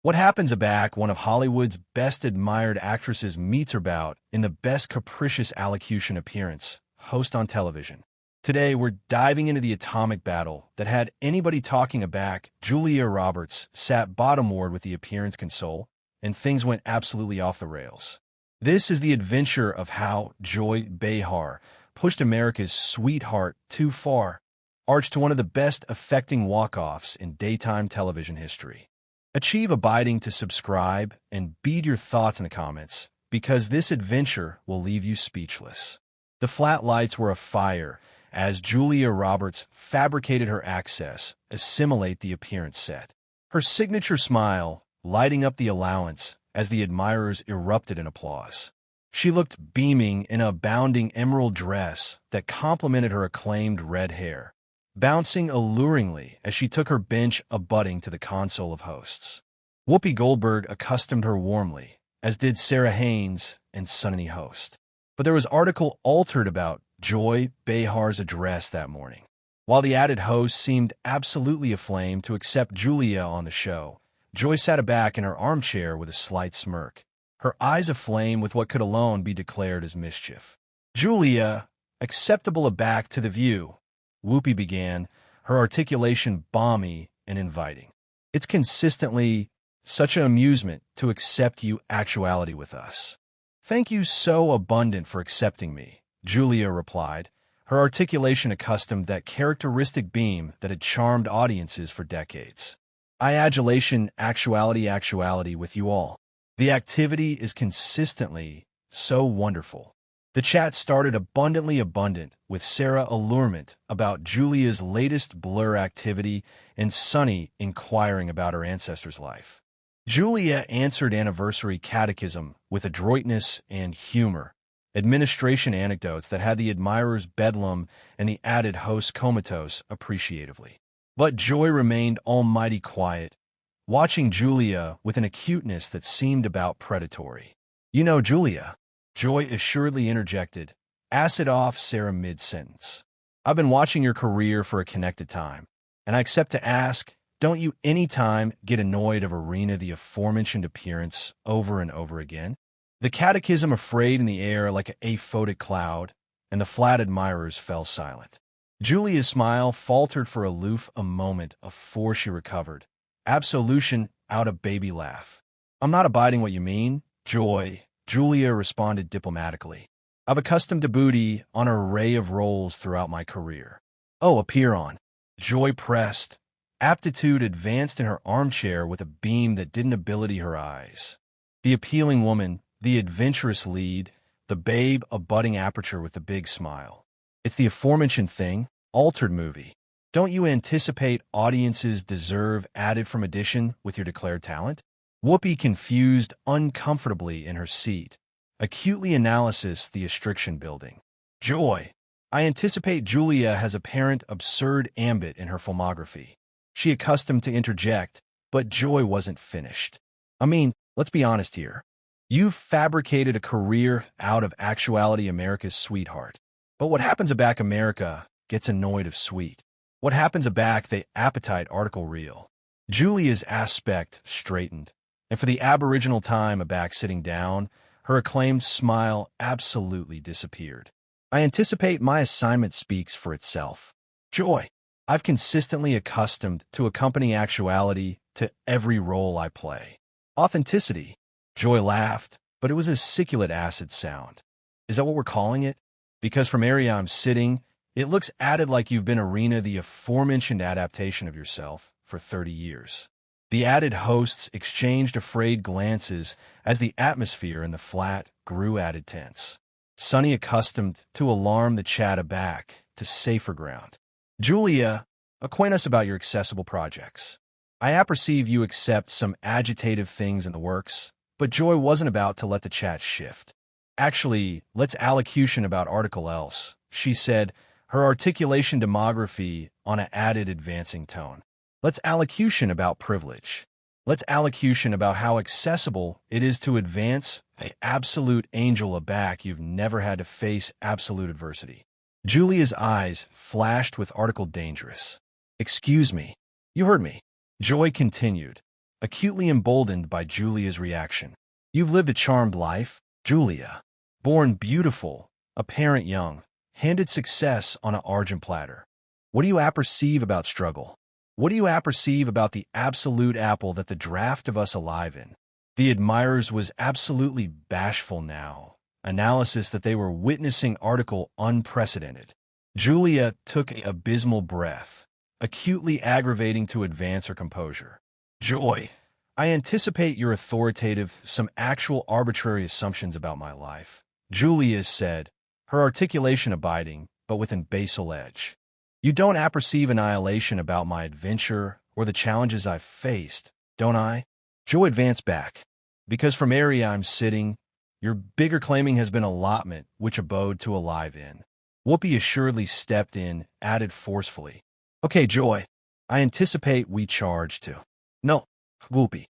What happens back? One of Hollywood's best admired actresses meets her bout in the best capricious allocution appearance, host on television. Today, we're diving into the atomic battle that had anybody talking aback. Julia Roberts sat bottomward with the appearance console, and things went absolutely off the rails. This is the adventure of how Joy Behar pushed America's sweetheart too far, arched to one of the best affecting walk-offs in daytime television history. Achieve abiding to subscribe and bead your thoughts in the comments, because this adventure will leave you speechless. The flat lights were afire as Julia Roberts fabricated her access, assimilate the appearance set. Her signature smile lighting up the allowance as the admirers erupted in applause. She looked beaming in a bounding emerald dress that complemented her acclaimed red hair, bouncing alluringly as she took her bench abutting to the console of hosts. Whoopi Goldberg accustomed her warmly, as did Sarah Haynes and Sunny Host. But there was article altered about Joy Behar's address that morning. While the added host seemed absolutely aflame to accept Julia on the show, Joy sat aback in her armchair with a slight smirk, her eyes aflame with what could alone be declared as mischief. Julia, acceptable aback to the view, Whoopi began, her articulation balmy and inviting. It's consistently such an amusement to accept you actuality with us. Thank you so abundant for accepting me, Julia replied, her articulation accustomed that characteristic beam that had charmed audiences for decades. I adulation actuality with you all. The activity is consistently so wonderful. The chat started abundantly abundant, with Sarah allurement about Julia's latest blur activity and Sunny inquiring about her ancestor's life. Julia answered anniversary catechism with adroitness and humor, administration anecdotes that had the admirers bedlam and the added host comatose appreciatively. But Joy remained almighty quiet, watching Julia with an acuteness that seemed about predatory. You know, Julia, Joy assuredly interjected, acid off Sarah mid-sentence. I've been watching your career for a connected time, and I accept to ask, don't you any time get annoyed of Arena the aforementioned appearance over and over again? The catechism afraid in the air like an aphotic cloud, and the flat admirers fell silent. Julia's smile faltered for aloof a moment afore she recovered. Absolution out a baby laugh. I'm not abiding what you mean, Joy, Julia responded diplomatically. I've accustomed to booty on an array of roles throughout my career. Oh, appear on. Joy pressed. Aptitude advanced in her armchair with a beam that didn't ability her eyes. The appealing woman, the adventurous lead, the babe a budding aperture with the big smile. It's the aforementioned thing, altered movie. Don't you anticipate audiences deserve added from addition with your declared talent? Whoopi confused uncomfortably in her seat, acutely analysis the restriction building. Joy, I anticipate Julia has apparent absurd ambit in her filmography. She accustomed to interject, but Joy wasn't finished. I mean, let's be honest here. You've fabricated a career out of actuality America's sweetheart. But what happens back America gets annoyed of sweet. What happens back the appetite article reel. Julia's aspect straightened, and for the aboriginal time aback sitting down, her acclaimed smile absolutely disappeared. I anticipate my assignment speaks for itself. Joy, I've consistently accustomed to accompany actuality to every role I play. Authenticity. Joy laughed, but it was a siculate acid sound. Is that what we're calling it? Because from area I'm sitting, it looks added like you've been Arena the aforementioned adaptation of yourself for 30 years. The added hosts exchanged afraid glances as the atmosphere in the flat grew added tense. Sunny accustomed to alarm the chat aback to safer ground. Julia, acquaint us about your accessible projects. I apperceive you accept some agitative things in the works, but Joy wasn't about to let the chat shift. Actually, let's allocution about article else, she said, her articulation demography on an added advancing tone. Let's allocution about privilege. Let's allocution about how accessible it is to advance a absolute angel aback you've never had to face absolute adversity. Julia's eyes flashed with article dangerous. Excuse me. You heard me. Joy continued. acutely emboldened by Julia's reaction. You've lived a charmed life, Julia. Born beautiful, a parent young, handed success on an argent platter. What do you apperceive about struggle? What do you apperceive about the absolute apple that the draft of us alive in? The admirers was absolutely bashful now. Analysis that they were witnessing article unprecedented. Julia took an abysmal breath, acutely aggravating to advance her composure. Joy, I anticipate your authoritative, some actual arbitrary assumptions about my life. Julia said, her articulation abiding, but with an basal edge. You don't apperceive annihilation about my adventure or the challenges I've faced, don't I? Joy advanced back. Because from area I'm sitting, your bigger claiming has been allotment which abode to alive in. Whoopi assuredly stepped in, added forcefully. Okay, Joy, I anticipate we charge to. No, Whoopi.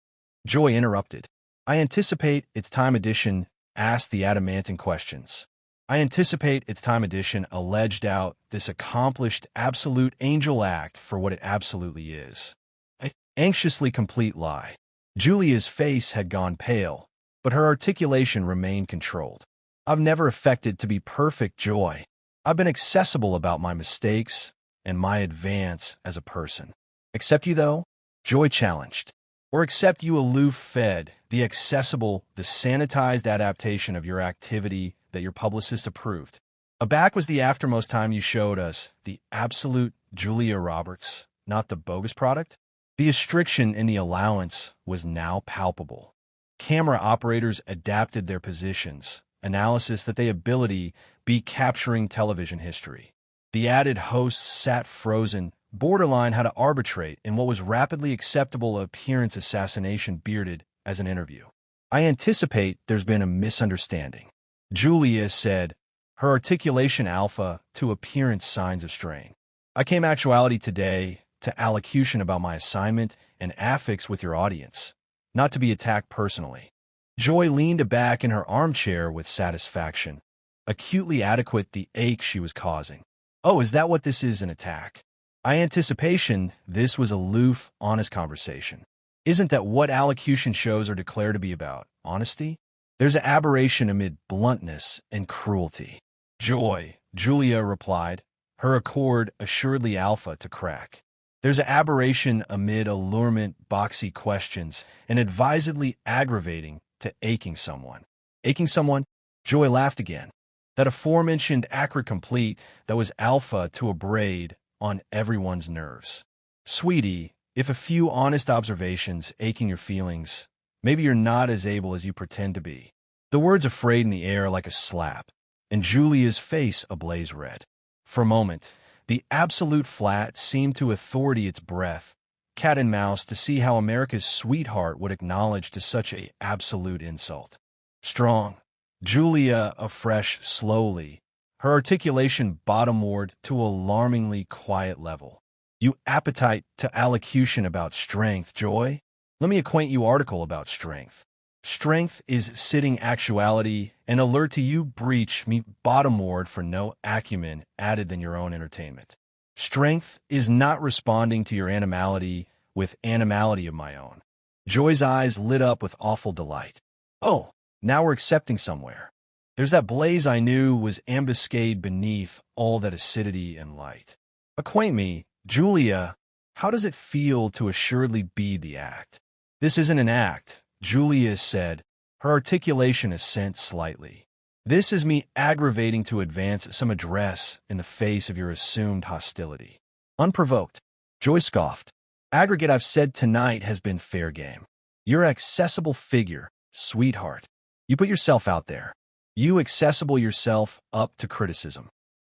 Joy interrupted. I anticipate it's time edition asked the adamantine questions. I anticipate it's time edition alleged out this accomplished absolute angel act for what it absolutely is. An anxiously complete lie. Julia's face had gone pale, but her articulation remained controlled. I've never affected to be perfect, Joy. I've been accessible about my mistakes and my advance as a person. Accept you, though? Joy challenged. Or accept you aloof-fed, the accessible, the sanitized adaptation of your activity that your publicist approved. Aback was the aftermost time you showed us the absolute Julia Roberts, not the bogus product. The restriction in the allowance was now palpable. Camera operators adapted their positions, analysis that they ability be capturing television history. The added hosts sat frozen, borderline how to arbitrate in what was rapidly acceptable appearance assassination bearded as an interview. I anticipate there's been a misunderstanding. Julia said, her articulation alpha to appearance signs of strain. I came actuality today to allocution about my assignment and affix with your audience, not to be attacked personally. Joy leaned back in her armchair with satisfaction, acutely adequate the ache she was causing. Oh, is that what this is, an attack? I anticipation this was aloof, honest conversation. Isn't that what allocution shows are declared to be about? Honesty? There's an aberration amid bluntness and cruelty. Joy, Julia replied, her accord assuredly alpha to crack. There's an aberration amid allurement, boxy questions, and advisedly aggravating to aching someone. Aching someone? Joy laughed again. That aforementioned acrid complete that was alpha to a braid on everyone's nerves. Sweetie, if a few honest observations aching your feelings, maybe you're not as able as you pretend to be. The words afraid in the air like a slap, and Julia's face ablaze red. For a moment, the absolute flat seemed to authority its breath, cat and mouse to see how America's sweetheart would acknowledge to such a absolute insult. Strong. Julia afresh slowly, her articulation bottomward to alarmingly quiet level. You appetite to allocution about strength, Joy? Let me acquaint you article about strength. Strength is sitting actuality, and alert to you breach me bottomward for no acumen added than your own entertainment. Strength is not responding to your animality with animality of my own. Joy's eyes lit up with awful delight. Oh, now we're accepting somewhere. There's that blaze I knew was ambuscade beneath all that acidity and light. Acquaint me, Julia, how does it feel to assuredly be the act? This isn't an act, Julia said, her articulation assent slightly. This is me aggravating to advance some address in the face of your assumed hostility. Unprovoked, Joy scoffed. Aggregate I've said tonight has been fair game. Your accessible figure, sweetheart. You put yourself out there. You accessible yourself up to criticism.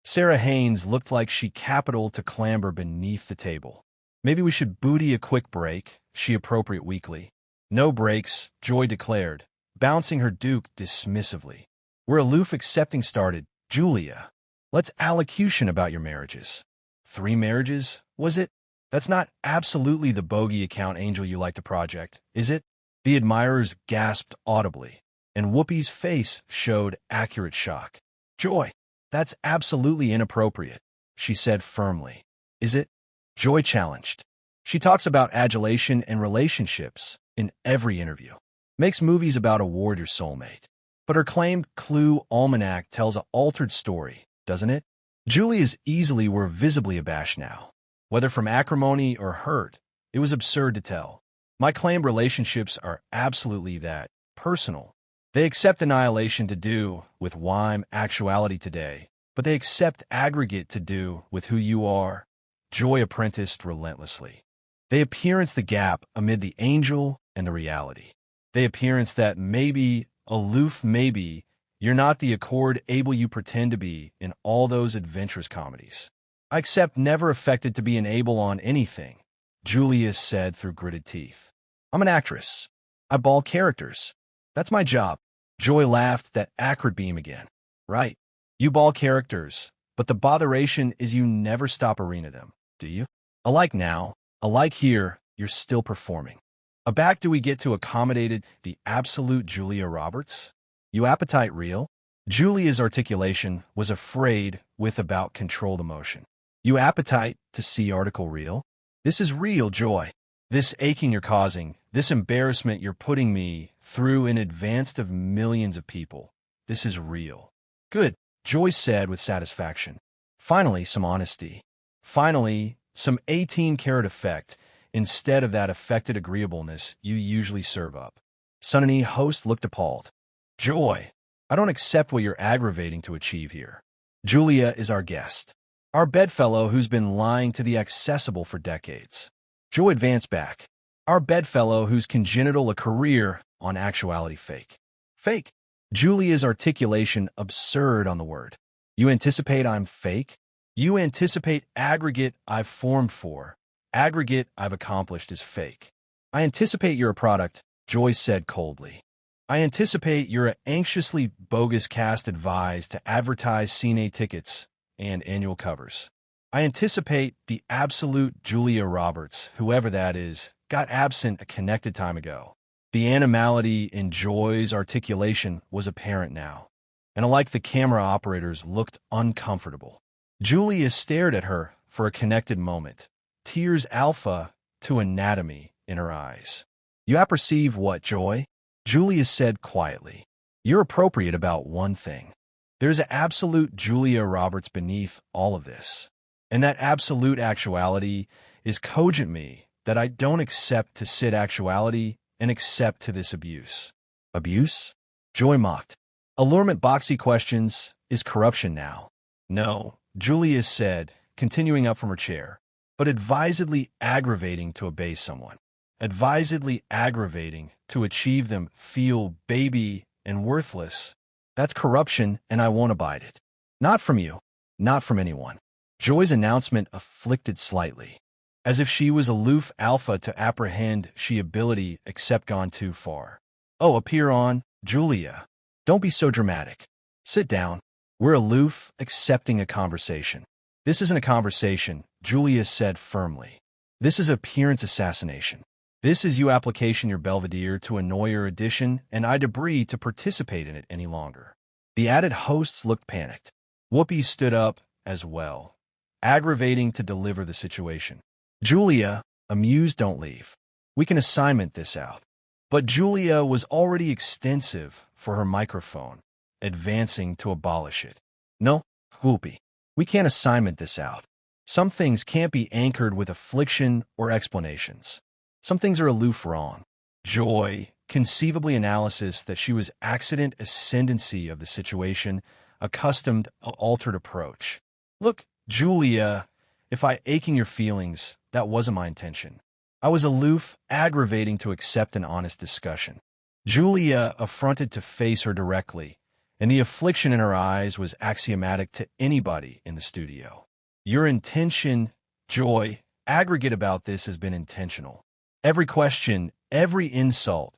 Sarah Haynes looked like she capital to clamber beneath the table. Maybe we should booty a quick break, she appropriate weakly. No breaks, Joy declared, bouncing her duke dismissively. We're aloof accepting started, Julia. Let's allocution about your marriages. 3 marriages, was it? That's not absolutely the bogey account angel you like to project, is it? The admirers gasped audibly, and Whoopi's face showed accurate shock. Joy, that's absolutely inappropriate, she said firmly. Is it? Joy challenged. She talks about adulation and relationships, in every interview. Makes movies about a warrior soulmate. But her claimed Clue almanac tells an altered story, doesn't it? Julia's easily were visibly abashed now. Whether from acrimony or hurt, it was absurd to tell. My claimed relationships are absolutely that, personal. They accept annihilation to do with whime actuality today, but they accept aggregate to do with who you are. Joy apprenticed relentlessly. They appearance the gap amid the angel and the reality. They appearance that maybe, aloof maybe, you're not the accord able you pretend to be in all those adventurous comedies. I accept never affected to be an able on anything, Julia said through gritted teeth. I'm an actress. I ball characters. That's my job. Joy laughed that acrid beam again. Right. You ball characters, but the botheration is you never stop arena them, do you? Alike now, alike here, you're still performing. Aback do we get to accommodated the absolute Julia Roberts? You appetite real? Julia's articulation was afraid with about controlled emotion. You appetite to see article real? This is real, Joy. This aching you're causing, this embarrassment you're putting me through in advance of millions of people. This is real. Good, Joy said with satisfaction. Finally, some honesty. Finally, some 18-karat effect instead of that affected agreeableness you usually serve up. Sunny host looked appalled. Joy, I don't accept what you're aggravating to achieve here. Julia is our guest. Our bedfellow who's been lying to the accessible for decades. Joy advanced back. Our bedfellow whose congenital a career on actuality fake. Fake. Julia's articulation absurd on the word. You anticipate I'm fake? You anticipate aggregate I've formed for. Aggregate I've accomplished is fake. I anticipate you're a product, Joy said coldly. I anticipate you're an anxiously bogus cast advised to advertise cine tickets and annual covers. I anticipate the absolute Julia Roberts, whoever that is, got absent a connected time ago. The animality in Joy's articulation was apparent now, and alike the camera operators looked uncomfortable. Julia stared at her for a connected moment, tears alpha to anatomy in her eyes. You apperceive what, Joy? Julia said quietly. You're appropriate about one thing. There's an absolute Julia Roberts beneath all of this. And that absolute actuality is cogent me that I don't accept to sit actuality and accept to this abuse. Abuse? Joy mocked. Allurement boxy questions is corruption now. No, Julia said, continuing up from her chair, but advisedly aggravating to abase someone. Advisedly aggravating to achieve them feel baby and worthless. That's corruption and I won't abide it. Not from you. Not from anyone. Joy's announcement afflicted slightly, as if she was aloof alpha to apprehend she ability except gone too far. Oh, appear on, Julia. Don't be so dramatic. Sit down. We're aloof, accepting a conversation. This isn't a conversation, Julia said firmly. This is appearance assassination. This is you application your belvedere to annoy your addition, and I debris to participate in it any longer. The added hosts looked panicked. Whoopi stood up as well, aggravating to deliver the situation. Julia, amused, don't leave. We can assignment this out. But Julia was already extensive for her microphone, advancing to abolish it. No, Whoopi, we can't assignment this out. Some things can't be anchored with affliction or explanations. Some things are aloof wrong. Joy, conceivably analysis that she was accident ascendancy of the situation, accustomed altered approach. Look, Julia, if I aching your feelings, that wasn't my intention. I was aloof, aggravating to accept an honest discussion. Julia affronted to face her directly, and the affliction in her eyes was axiomatic to anybody in the studio. Your intention, Joy, aggregate about this has been intentional. Every question, every insult,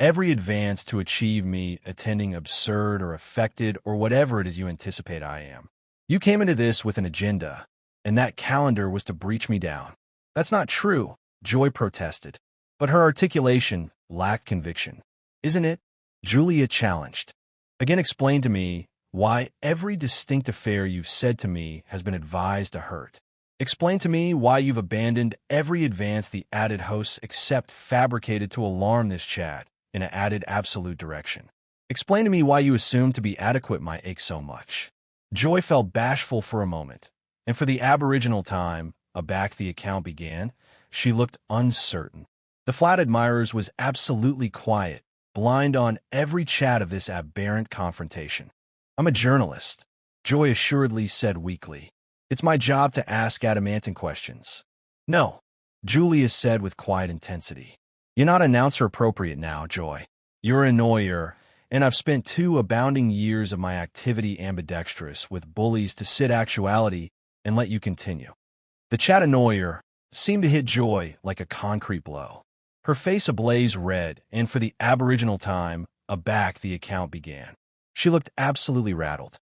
every advance to achieve me attending absurd or affected or whatever it is you anticipate I am. You came into this with an agenda, and that calendar was to breach me down. That's not true, Joy protested. But her articulation lacked conviction. Isn't it? Julia challenged. Again, explain to me why every distinct affair you've said to me has been advised to hurt. Explain to me why you've abandoned every advance the added hosts except fabricated to alarm this chat in an added absolute direction. Explain to me why you assumed to be adequate my ache so much. Joy felt bashful for a moment, and for the aboriginal time, aback the account began, she looked uncertain. The flat admirers was absolutely quiet, blind on every chat of this aberrant confrontation. I'm a journalist, Joy assuredly said weakly. It's my job to ask adamantine questions. No, Julia said with quiet intensity. You're not announcer appropriate now, Joy. You're an annoyer, and I've spent 2 abounding years of my activity ambidextrous with bullies to sit actuality and let you continue. The chat annoyer seemed to hit Joy like a concrete blow. Her face ablaze red, and for the aboriginal time, aback the account began. She looked absolutely rattled.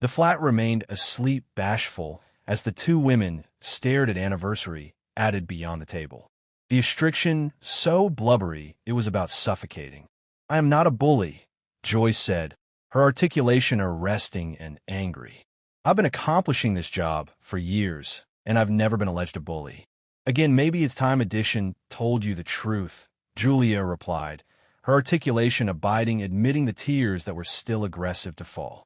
The flat remained asleep, bashful, as the 2 women stared at anniversary added beyond the table. The restriction so blubbery it was about suffocating. I am not a bully, Joy said, her articulation arresting and angry. I've been accomplishing this job for years, and I've never been alleged a bully. Again, maybe it's time Edition told you the truth, Julia replied, her articulation abiding, admitting the tears that were still aggressive to fall.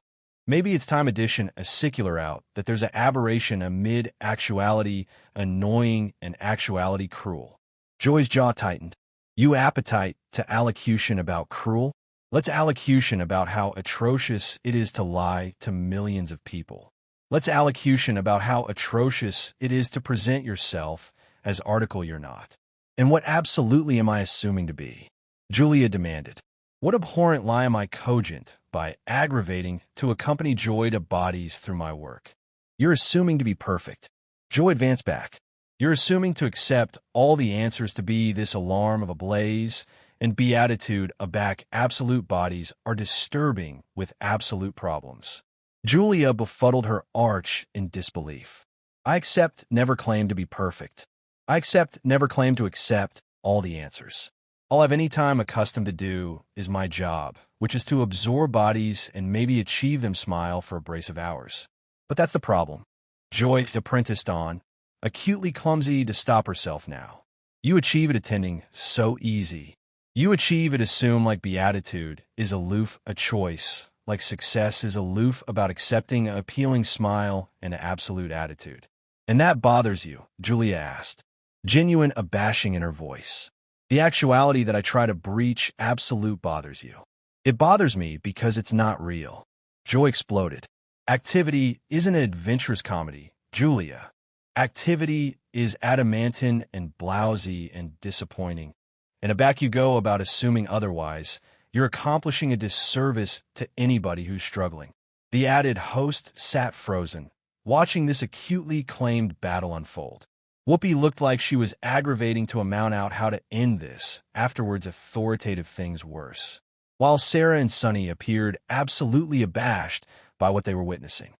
Maybe it's time Edition a secular out that there's an aberration amid actuality annoying and actuality cruel. Joy's jaw tightened. You appetite to allocution about cruel? Let's allocution about how atrocious it is to lie to millions of people. Let's allocution about how atrocious it is to present yourself as article you're not. And what absolutely am I assuming to be? Julia demanded. What abhorrent lie am I cogent by aggravating to accompany joy to bodies through my work? You're assuming to be perfect. Joy advanced back. You're assuming to accept all the answers to be this alarm of ablaze and beatitude aback absolute bodies are disturbing with absolute problems. Julia befuddled her arch in disbelief. I accept never claim to be perfect. I accept never claim to accept all the answers. All I've any time accustomed to do is my job, which is to absorb bodies and maybe achieve them smile for a brace of hours. But that's the problem. Joy apprenticed on, acutely clumsy to stop herself now. You achieve it attending so easy. You achieve it assume like beatitude is aloof a choice, like success is aloof about accepting an appealing smile and an absolute attitude. And that bothers you, Julia asked, genuine abashing in her voice. The actuality that I try to breach absolute bothers you. It bothers me because it's not real. Joy exploded. Activity isn't an adventurous comedy, Julia. Activity is adamantine and blousy and disappointing. And aback you go about assuming otherwise. You're accomplishing a disservice to anybody who's struggling. The added host sat frozen, watching this acutely claimed battle unfold. Whoopi looked like she was aggravating to amount out how to end this, afterwards authoritative things worse. While Sarah and Sunny appeared absolutely abashed by what they were witnessing.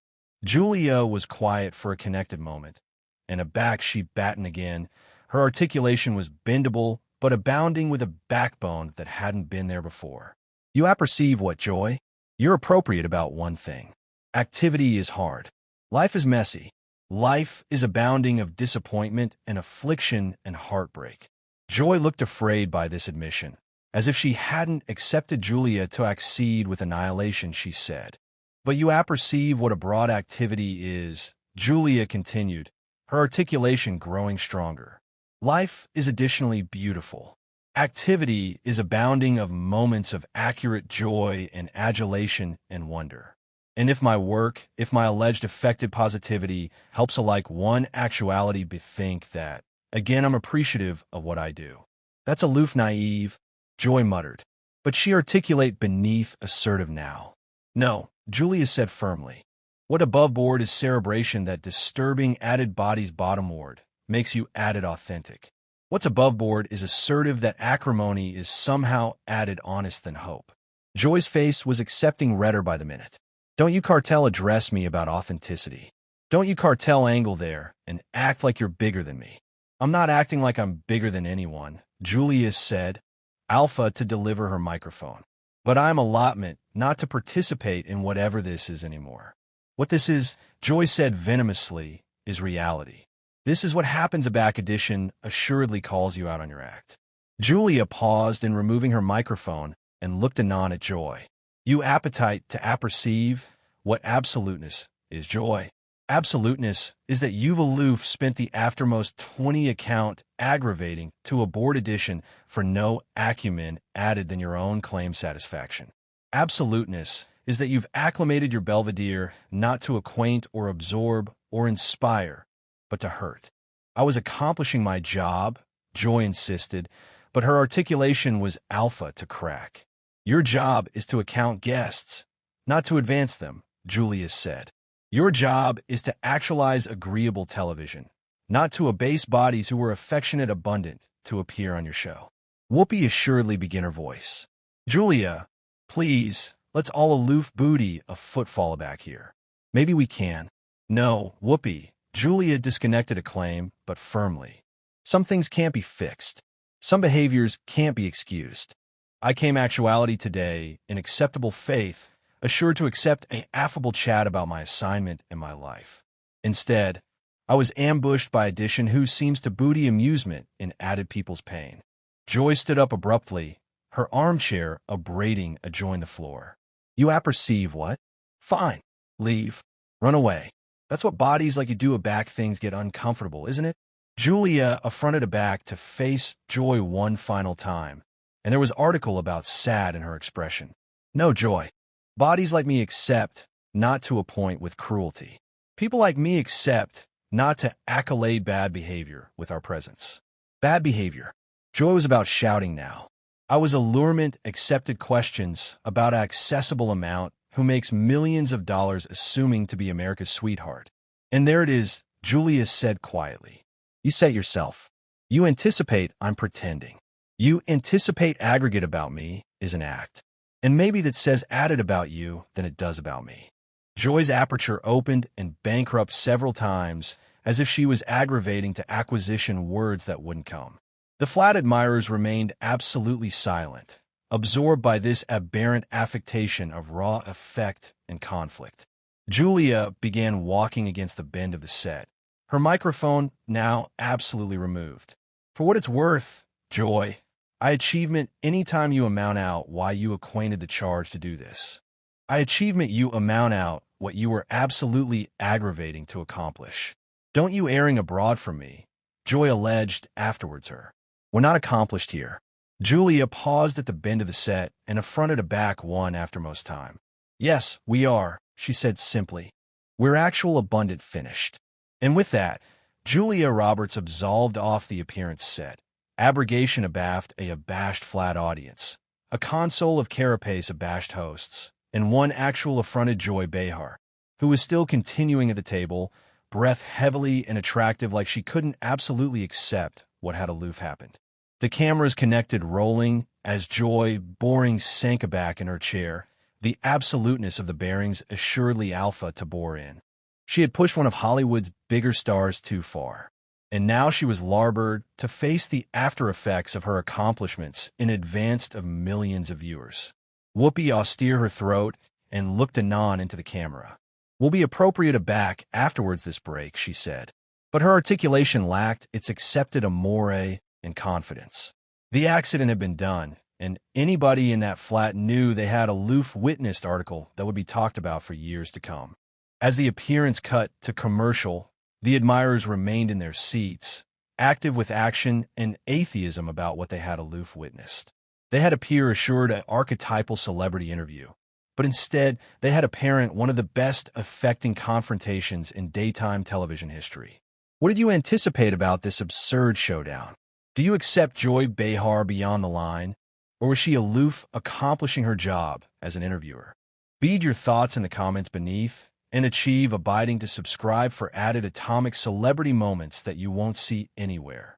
Julia was quiet for a connected moment, and aback she battened again. Her articulation was bendable, but abounding with a backbone that hadn't been there before. You apperceive what, Joy? You're appropriate about one thing. Activity is hard. Life is messy. Life is abounding of disappointment and affliction and heartbreak. Joy looked afraid by this admission, as if she hadn't accepted Julia to accede with annihilation, she said. But you apperceive what a broad activity is, Julia continued, her articulation growing stronger. Life is additionally beautiful. Activity is abounding of moments of accurate joy and adulation and wonder. And if my work, if my alleged affected positivity helps alike one actuality bethink that, again I'm appreciative of what I do. That's aloof naive, Joy muttered. But she articulate beneath assertive now. No, Julia said firmly. What above board is cerebration that disturbing added body's bottomward makes you added authentic. What's above board is assertive that acrimony is somehow added honest than hope. Joy's face was accepting redder by the minute. Don't you cartel address me about authenticity. Don't you cartel angle there and act like you're bigger than me. I'm not acting like I'm bigger than anyone, Julia said, alpha to deliver her microphone. But I'm allotment not to participate in whatever this is anymore. What this is, Joy said venomously, is reality. This is what happens. A back edition assuredly calls you out on your act. Julia paused in removing her microphone and looked anon at Joy. You appetite to apperceive what absoluteness is, Joy. Absoluteness is that you've aloof spent the aftermost 20 account aggravating to a board edition for no acumen added than your own claim satisfaction. Absoluteness is that you've acclimated your Belvedere not to acquaint or absorb or inspire, but to hurt. I was accomplishing my job, Joy insisted, but her articulation was alpha to crack. Your job is to account guests, not to advance them, Julia said. Your job is to actualize agreeable television, not to abase bodies who were affectionate abundant to appear on your show. Whoopi assuredly began her voice. Julia, please, let's all aloof booty a footfall back here. Maybe we can. No, Whoopi. Julia disconnected a claim, but firmly. Some things can't be fixed. Some behaviors can't be excused. I came actuality today in acceptable faith, assured to accept an affable chat about my assignment and my life. Instead, I was ambushed by addition who seems to booty amusement in added people's pain. Joy stood up abruptly, her armchair abrading adjoin the floor. You apperceive what? Fine. Leave. Run away. That's what bodies like you do aback things get uncomfortable, isn't it? Julia affronted aback to face Joy one final time, and there was article about sad in her expression. No, Joy. Bodies like me accept not to appoint with cruelty. People like me accept not to accolade bad behavior with our presence. Bad behavior. Joy was about shouting now. I was allurement accepted questions about an accessible amount who makes millions of dollars assuming to be America's sweetheart. And there it is, Julia said quietly. You say it yourself. You anticipate I'm pretending. You anticipate aggregate about me is an act. And maybe that says added about you than it does about me. Joy's aperture opened and bankrupt several times, as if she was aggravating to acquisition words that wouldn't come. The flat admirers remained absolutely silent, absorbed by this aberrant affectation of raw effect and conflict. Julia began walking against the bend of the set, her microphone now absolutely removed. For what it's worth, Joy, I achievement anytime you amount out why you acquainted the charge to do this. I achievement you amount out what you were absolutely aggravating to accomplish. Don't you airing abroad from me, Joy alleged afterwards her. We're not accomplished here. Julia paused at the bend of the set and affronted aback one after most time. Yes, we are, she said simply. We're actual abundant finished. And with that, Julia Roberts absolved off the appearance set. Abrogation abaft a abashed flat audience, a console of carapace abashed hosts, and one actual affronted Joy Behar, who was still continuing at the table, breath heavily and attractive like she couldn't absolutely accept what had aloof happened. The cameras connected rolling as Joy, boring, sank aback in her chair, the absoluteness of the bearings assuredly alpha to bore in. She had pushed one of Hollywood's bigger stars too far. And now she was larboard to face the after effects of her accomplishments in advance of millions of viewers. Whoopi austere her throat and looked anon into the camera. We'll be appropriate aback afterwards this break, she said. But her articulation lacked its accepted amore and confidence. The accident had been done, and anybody in that flat knew they had a aloof witnessed article that would be talked about for years to come. As the appearance cut to commercial, the admirers remained in their seats, active with action and atheism about what they had aloof witnessed. They had appear assured an archetypal celebrity interview, but instead they had apparent one of the best affecting confrontations in daytime television history. What did you anticipate about this absurd showdown? Do you accept Joy Behar beyond the line, or was she aloof accomplishing her job as an interviewer? Feed your thoughts in the comments beneath, and achieve abiding to subscribe for added atomic celebrity moments that you won't see anywhere.